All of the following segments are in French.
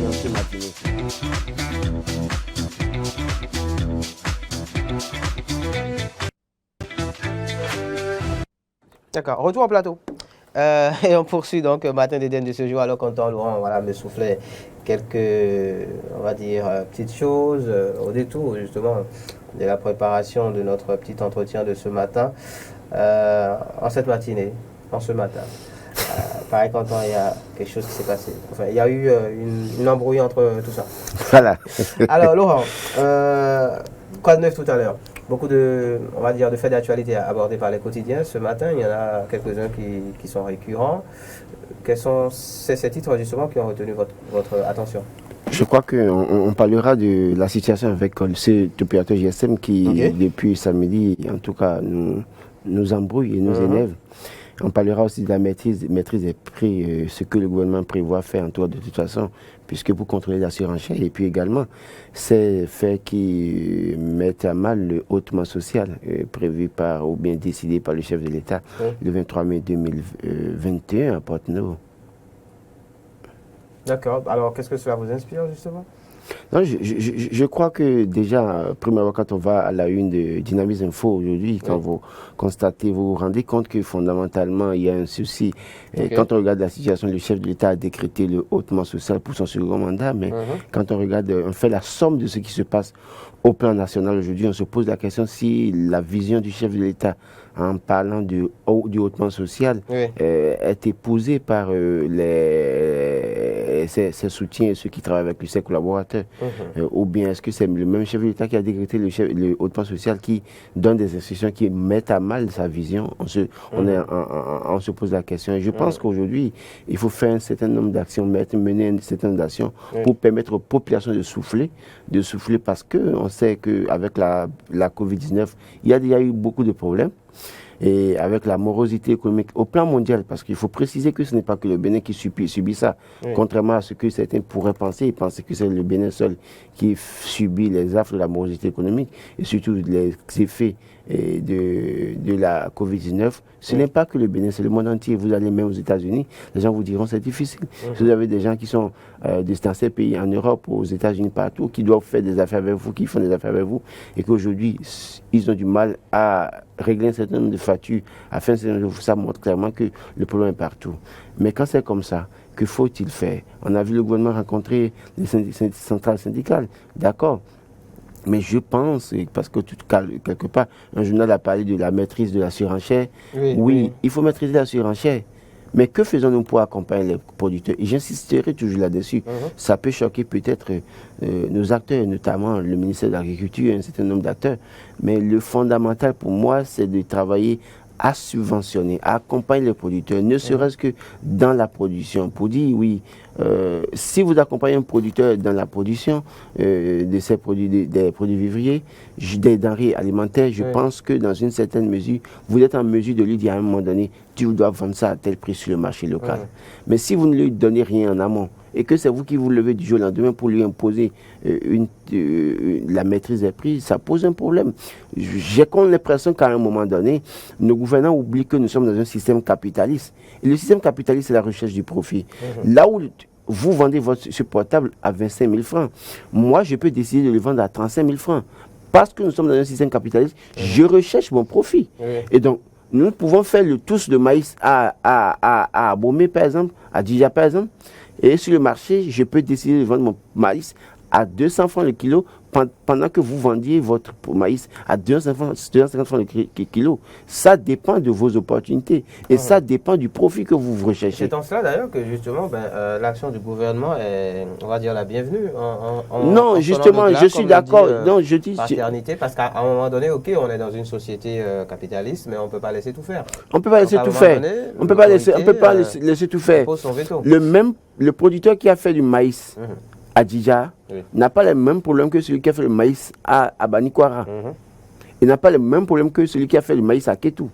dans ce matinée. D'accord, retour au plateau. Et on poursuit donc matin d'Éden de ce jour, alors qu'Antoine Laurent me soufflait quelques, on va dire, petites choses au détour justement de la préparation de notre petit entretien de ce matin, en cette matinée, en ce matin. Pareil qu'Antoine, il y a quelque chose qui s'est passé. Enfin, il y a eu une embrouille entre tout ça. Voilà. Alors Laurent, quoi de neuf tout à l'heure? Beaucoup de, on va dire, de faits d'actualité abordés par les quotidiens. Ce matin, il y en a quelques-uns qui sont récurrents. Quels sont ces titres justement qui ont retenu votre attention? Je crois qu'on parlera de la situation avec cet opérateur GSM qui, depuis samedi, en tout cas, nous embrouille et nous énerve. On parlera aussi de la maîtrise des prix, ce que le gouvernement prévoit faire en tout cas de toute façon, puisque pour contrôler la surenchère, et puis également ces faits qui mettent à mal le hautement social prévu par ou bien décidé par le chef de l'État le 23 mai 2021 à Porte-Novo. D'accord. Alors, qu'est-ce que cela vous inspire justement? Non, je crois que déjà, premièrement, quand on va à la une de Dynamisme Info aujourd'hui, quand vous constatez, vous vous rendez compte que fondamentalement, il y a un souci. Quand on regarde la situation, le chef de l'État a décrété le hautement social pour son second mandat, mais quand on regarde, on fait la somme de ce qui se passe au plan national aujourd'hui, on se pose la question si la vision du chef de l'État en parlant du hautement social est épousée par ses soutiens et ceux qui travaillent avec lui, ses collaborateurs. Ou bien est-ce que c'est le même chef de l'État qui a décrété le hautement social qui donne des instructions qui mettent à mal sa vision? On se pose la question. Et je pense qu'aujourd'hui, il faut faire un certain nombre d'actions, mener un certain nombre d'actions pour permettre aux populations de souffler parce qu'on sait qu'avec la Covid-19, il y a déjà eu beaucoup de problèmes. Et avec la morosité économique au plan mondial, parce qu'il faut préciser que ce n'est pas que le Bénin qui subit ça, contrairement à ce que certains pourraient penser, ils pensaient que c'est le Bénin seul qui subit les affres de la morosité économique et surtout les effets de la Covid-19. Ce n'est pas que le Bénin, c'est le monde entier. Vous allez même aux États-Unis, les gens vous diront c'est difficile. Vous avez des gens qui sont dans ces pays, en Europe, aux États-Unis, partout, qui doivent faire des affaires avec vous, qui font des affaires avec vous, et qu'aujourd'hui, ils ont du mal à régler un certain nombre de factures. Ça montre clairement que le problème est partout. Mais quand c'est comme ça, que faut-il faire? On a vu le gouvernement rencontrer les centrales syndicales, d'accord. Mais je pense, parce que quelque part, un journal a parlé de la maîtrise de la surenchère. Oui, il faut maîtriser la surenchère. Mais que faisons-nous pour accompagner les producteurs? Et j'insisterai toujours là-dessus. Ça peut choquer peut-être nos acteurs, notamment le ministère de l'Agriculture et un certain nombre d'acteurs. Mais le fondamental pour moi, c'est de travailler à subventionner, à accompagner les producteurs, ne serait-ce que dans la production. Pour dire, oui, si vous accompagnez un producteur dans la production de ces produits, des produits vivriers, des denrées alimentaires, je pense que dans une certaine mesure, vous êtes en mesure de lui dire à un moment donné, tu dois vendre ça à tel prix sur le marché local. Mais si vous ne lui donnez rien en amont, et que c'est vous qui vous levez du jour au lendemain pour lui imposer la maîtrise des prix, ça pose un problème. J'ai comme l'impression qu'à un moment donné, nos gouvernants oublient que nous sommes dans un système capitaliste. Et le système capitaliste, c'est la recherche du profit. Là où vous vendez votre portable à 25 000 francs, moi, je peux décider de le vendre à 35 000 francs. Parce que nous sommes dans un système capitaliste, je recherche mon profit. Et donc, nous pouvons faire le tous de maïs à Abomey, par exemple, à Dija, par exemple. Et sur le marché, je peux décider de vendre mon maïs à 200 francs le kilo pendant que vous vendiez votre maïs à 250 francs le kilo. Ça dépend de vos opportunités et ça dépend du profit que vous recherchez. C'est en cela d'ailleurs que justement l'action du gouvernement est, on va dire, la bienvenue. Non, justement, je suis d'accord. Non, je dis paternité, parce qu'à un moment donné, ok, on est dans une société capitaliste, mais on ne peut pas laisser tout faire. On ne peut pas laisser tout faire. On ne peut pas laisser tout faire. Le producteur qui a fait du maïs à Dija n'a pas les mêmes problèmes que celui qui a fait le maïs à Banikwara. Il n'a pas les mêmes problèmes que celui qui a fait le maïs à Ketou.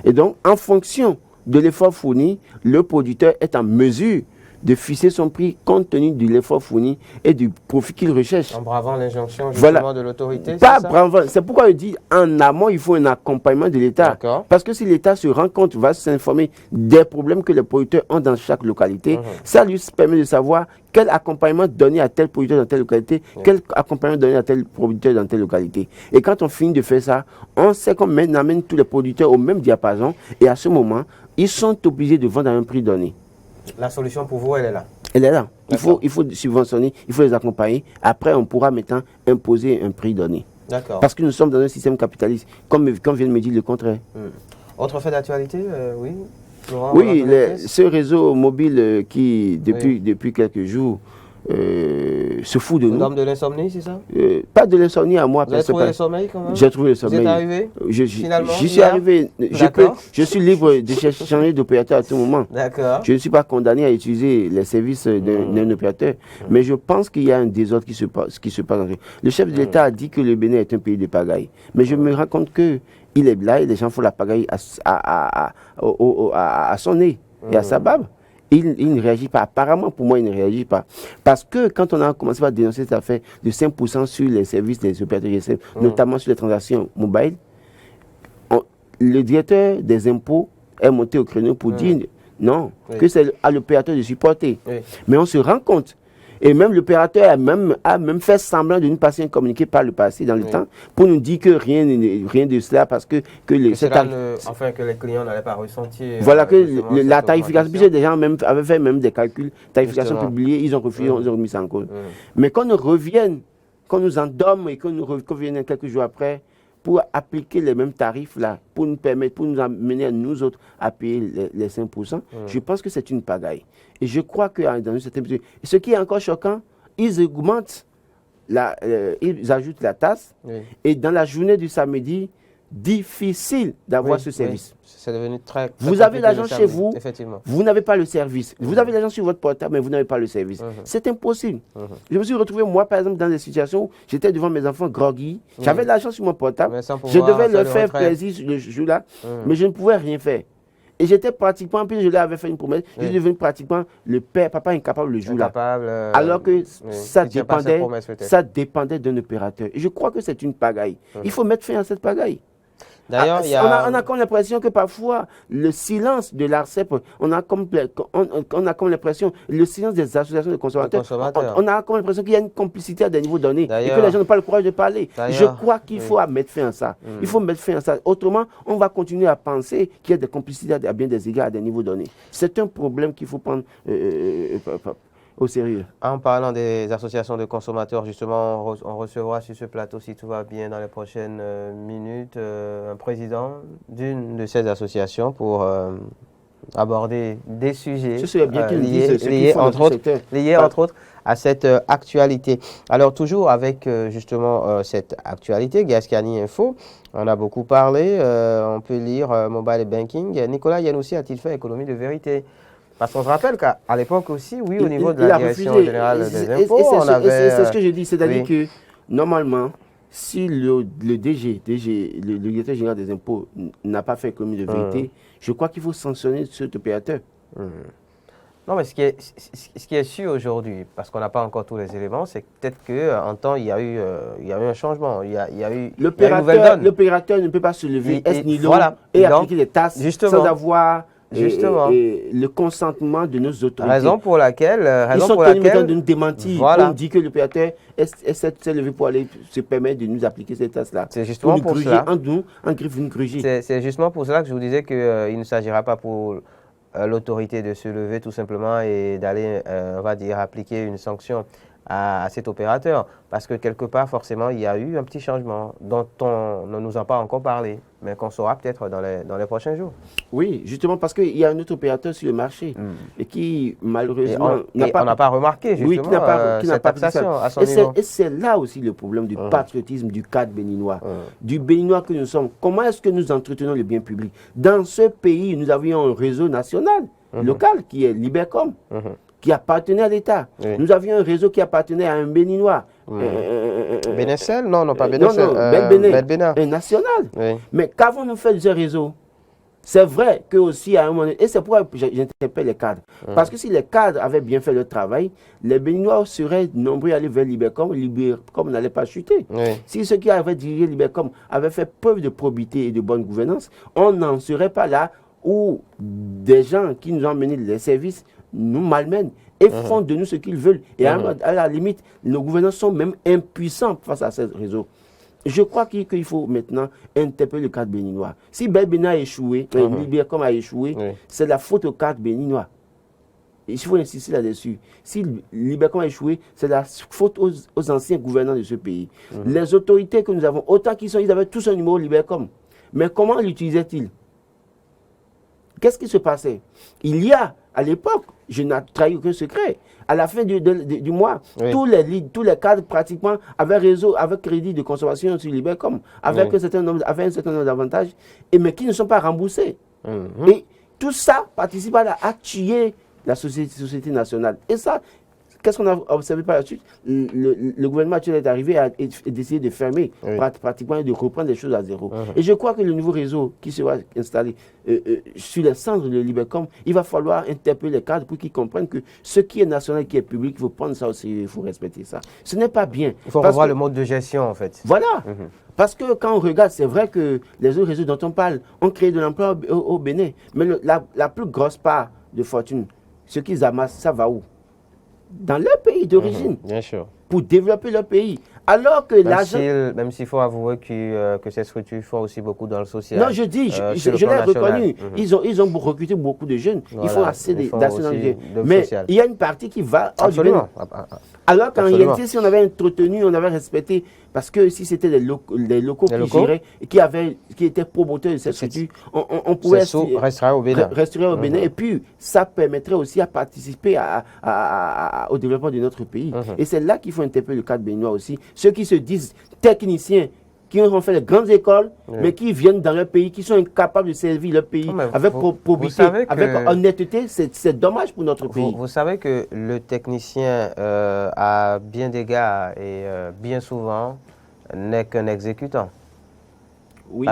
Et donc, en fonction de l'effort fourni, le producteur est en mesure de fixer son prix compte tenu de l'effort fourni et du profit qu'il recherche. En bravant l'injonction justement de l'autorité. Pas bravant. C'est pourquoi je dis en amont, il faut un accompagnement de l'État. Parce que si l'État se rend compte, va s'informer des problèmes que les producteurs ont dans chaque localité, ça lui permet de savoir quel accompagnement donner à tel producteur dans telle localité, quel accompagnement donner à tel producteur dans telle localité. Et quand on finit de faire ça, on sait qu'on amène tous les producteurs au même diapason et à ce moment, ils sont obligés de vendre à un prix donné. La solution pour vous, elle est là. Elle est là. Il faut subventionner, il faut les accompagner. Après, on pourra maintenant imposer un prix donné. D'accord. Parce que nous sommes dans un système capitaliste, comme vient de me dire le contraire. Autre fait d'actualité, oui. Laurent, oui, ce réseau mobile qui, depuis quelques jours, se fout de nous. Vous dormez de l'insomnie, c'est ça? Pas de l'insomnie à moi. Vous avez trouvé le sommeil quand même? J'ai trouvé le sommeil. Vous êtes arrivé? Finalement, j'y suis arrivé. Je suis libre de changer d'opérateur à tout moment. D'accord. Je ne suis pas condamné à utiliser les services d'un opérateur. Mais je pense qu'il y a un désordre qui se passe. Le chef de l'État a dit que le Bénin est un pays de pagaille. Mais je me rends compte qu'il est là et les gens font la pagaille à son nez et à sa barbe. Il ne réagit pas. Apparemment, pour moi, il ne réagit pas. Parce que quand on a commencé à dénoncer cette affaire de 5% sur les services des opérateurs GSM, notamment sur les transactions mobile, le directeur des impôts est monté au créneau pour dire non, que c'est à l'opérateur de supporter. Mais on se rend compte. Et même l'opérateur a même fait semblant de nous passer un communiqué par le passé, dans le temps, pour nous dire que rien de cela, parce que que les clients n'allaient pas ressentir. Voilà, que la tarification, puisque des gens avaient fait même des calculs, tarification publiée, ils ont refusé, ils ont remis ça en cause. Mais qu'on nous revienne, qu'on nous endorme et qu'on nous revienne quelques jours après, pour appliquer les mêmes tarifs là, pour nous permettre, pour nous amener à nous autres à payer les 5%, je pense que c'est une pagaille. Et je crois que dans une certaine mesure, ce qui est encore choquant, ils augmentent, ils ajoutent la taxe, et dans la journée du samedi, difficile d'avoir ce service. C'est devenu très vous avez l'argent chez vous, effectivement. Vous n'avez pas le service. Vous avez l'argent sur votre portable, mais vous n'avez pas le service. C'est impossible. Je me suis retrouvé, moi, par exemple, dans des situations où j'étais devant mes enfants groggy. J'avais l'argent sur mon portable. Je devais leur faire plaisir le jour-là, mais je ne pouvais rien faire. Et j'étais pratiquement, puis je leur avais fait une promesse, je suis devenu pratiquement le père, papa incapable le jour-là. Alors que ça dépendait d'un opérateur. Et je crois que c'est une pagaille. Il faut mettre fin à cette pagaille. D'ailleurs, on a comme l'impression que parfois, le silence de l'ARCEP, on a comme l'impression, le silence des associations de consommateurs, on a comme l'impression qu'il y a une complicité à des niveaux donnés et que les gens n'ont pas le courage de parler. Je crois qu'il faut mettre fin à ça. Il faut mettre fin à ça. Autrement, on va continuer à penser qu'il y a des complicités à bien des égards à des niveaux donnés. C'est un problème qu'il faut prendre au sérieux. En parlant des associations de consommateurs, justement, on recevra sur ce plateau, si tout va bien dans les prochaines minutes, un président d'une de ces associations pour aborder des sujets liés entre autres à cette actualité. Alors toujours avec justement cette actualité, Gascani Info, on a beaucoup parlé, on peut lire Mobile Banking. Nicolas Yanoussi a-t-il fait économie de vérité? Parce qu'on se rappelle qu'à l'époque aussi, oui, au niveau de la direction générale des impôts, on avait... C'est ce que j'ai dit, c'est-à-dire que normalement, si le directeur général des impôts n'a pas fait économie de vérité, je crois qu'il faut sanctionner cet opérateur. Non, mais ce qui est sûr aujourd'hui, parce qu'on n'a pas encore tous les éléments, c'est peut-être qu'en temps, il y a eu un changement, il y a eu une nouvelle donne. L'opérateur ne peut pas se lever et appliquer des taxes sans avoir... Et le consentement de nos autorités. Raison pour laquelle... Ils sont tenus de nous démentir. On dit que l'opérateur s'est levé pour aller se permettre de nous appliquer ces taxes-là. C'est justement pour cela. En griffe une grugie. C'est justement pour cela que je vous disais qu'il ne s'agira pas pour l'autorité de se lever tout simplement et d'aller, on va dire, appliquer une sanction à cet opérateur. Parce que quelque part, forcément, il y a eu un petit changement dont on ne nous a pas encore parlé, mais qu'on saura peut-être dans les prochains jours. Oui, justement parce qu'il y a un autre opérateur sur le marché et qui, malheureusement... on n'a pas remarqué, justement, qui n'a pas taxation à son niveau. Et c'est là aussi le problème du patriotisme du cadre béninois, du béninois que nous sommes. Comment est-ce que nous entretenons le bien public? Dans ce pays, nous avions un réseau national, local, qui est Libercom. Qui appartenait à l'État. Nous avions un réseau qui appartenait à un Béninois. Bénécel? Non, pas Bénécel. Bénin, un national. Mais qu'avons-nous fait de ce réseau? C'est vrai que aussi à un moment donné, et c'est pourquoi j'interpelle les cadres. Parce que si les cadres avaient bien fait leur travail, les Béninois seraient nombreux à aller vers Libercom n'allait pas chuter. Oui. Si ceux qui avaient dirigé Libercom avaient fait preuve de probité et de bonne gouvernance, on n'en serait pas là où des gens qui nous ont mené les services nous malmènent et font de nous ce qu'ils veulent. Et à la limite, nos gouvernants sont même impuissants face à ces réseaux. Je crois qu'il faut maintenant interpeller le cadre béninois. Si Bénin a échoué, Libercom a échoué, c'est la faute au cadre béninois. Il faut insister là-dessus. Si Libercom a échoué, c'est la faute aux anciens gouvernants de ce pays. Les autorités que nous avons, autant qu'ils sont, ils avaient tous un numéro Libercom. Mais comment l'utilisaient-ils? Qu'est-ce qui se passait? Il y a, à l'époque, je n'ai trahi aucun secret, à la fin du mois, tous les cadres pratiquement avaient réseau, avec crédit de consommation sur Libercom, avec un certain nombre d'avantages, mais qui ne sont pas remboursés. Et tout ça participe à tuer la société nationale. Et ça, qu'est-ce qu'on a observé par la suite? Le gouvernement actuel est arrivé à décider de fermer pratiquement et de reprendre les choses à zéro. Et je crois que le nouveau réseau qui sera installé sur les centres de Libercom, il va falloir interpeller les cadres pour qu'ils comprennent que ce qui est national, qui est public, il faut prendre ça au sérieux, il faut respecter ça. Ce n'est pas bien. Il faut revoir le mode de gestion, en fait. Voilà. Parce que quand on regarde, c'est vrai que les autres réseaux dont on parle ont créé de l'emploi au Bénin. Mais la plus grosse part de fortune, ce qu'ils amassent, ça va où? Dans leur pays d'origine, bien sûr, pour développer leur pays. Alors que l'argent... Même s'il faut avouer que ces structures font aussi beaucoup dans le social. Non, je dis, je l'ai reconnu. Ils ont recruté beaucoup de jeunes. Voilà, ils font assez d'associations. Mais il y a une partie qui va... Absolument. Alors qu'en réalité, si on avait entretenu, on avait respecté, parce que si c'était les locaux qui géraient, qui étaient promoteurs de cette structure, on pouvait resterait au Bénin. Et puis, ça permettrait aussi à participer au développement de notre pays. Et c'est là qu'il faut interpeller le cadre béninois aussi. Ceux qui se disent techniciens, qui ont fait les grandes écoles, mais qui viennent dans leur pays, qui sont incapables de servir leur pays avec probité, avec honnêteté, c'est dommage pour notre pays. Vous savez que le technicien, à bien d'égards et bien souvent, n'est qu'un exécutant. Oui.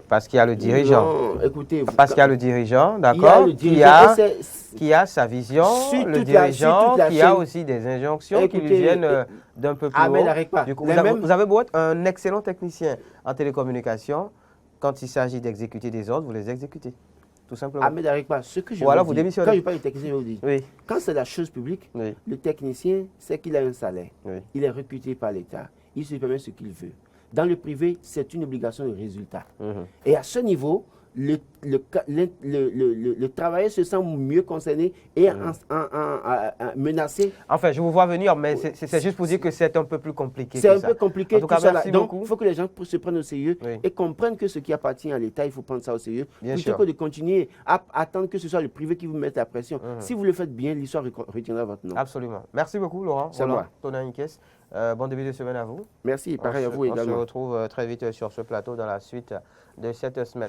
Parce qu'il y a le dirigeant. Non, écoutez, parce qu'il y a le dirigeant, d'accord, qui a sa vision, le dirigeant qui a aussi des injonctions qui lui viennent d'un peu plus haut. Du coup, vous avez beau être un excellent technicien en télécommunication, quand il s'agit d'exécuter des ordres, vous les exécutez. Tout simplement. Ahmed Arekpa, ce que je vous démissionnez. Quand je parle de technicien, je vous dis, quand c'est la chose publique, le technicien sait qu'il a un salaire. Il est recruté par l'État. Il se permet ce qu'il veut. Dans le privé, c'est une obligation de résultat. Et à ce niveau, le travailleur se sent mieux concerné et menacé. Enfin, je vous vois venir, mais c'est juste pour dire que c'est un peu plus compliqué. C'est un peu compliqué. En tout cas, merci beaucoup. Donc, il faut que les gens se prennent au sérieux et comprennent que ce qui appartient à l'État, il faut prendre ça au sérieux. Plutôt que de continuer à attendre que ce soit le privé qui vous mette la pression. Si vous le faites bien, l'histoire retiendra votre nom. Absolument. Merci beaucoup, Laurent. C'est moi. Tonin Inkes. Bon début de semaine à vous. Merci, pareil à vous également. On se retrouve très vite sur ce plateau dans la suite de cette semaine.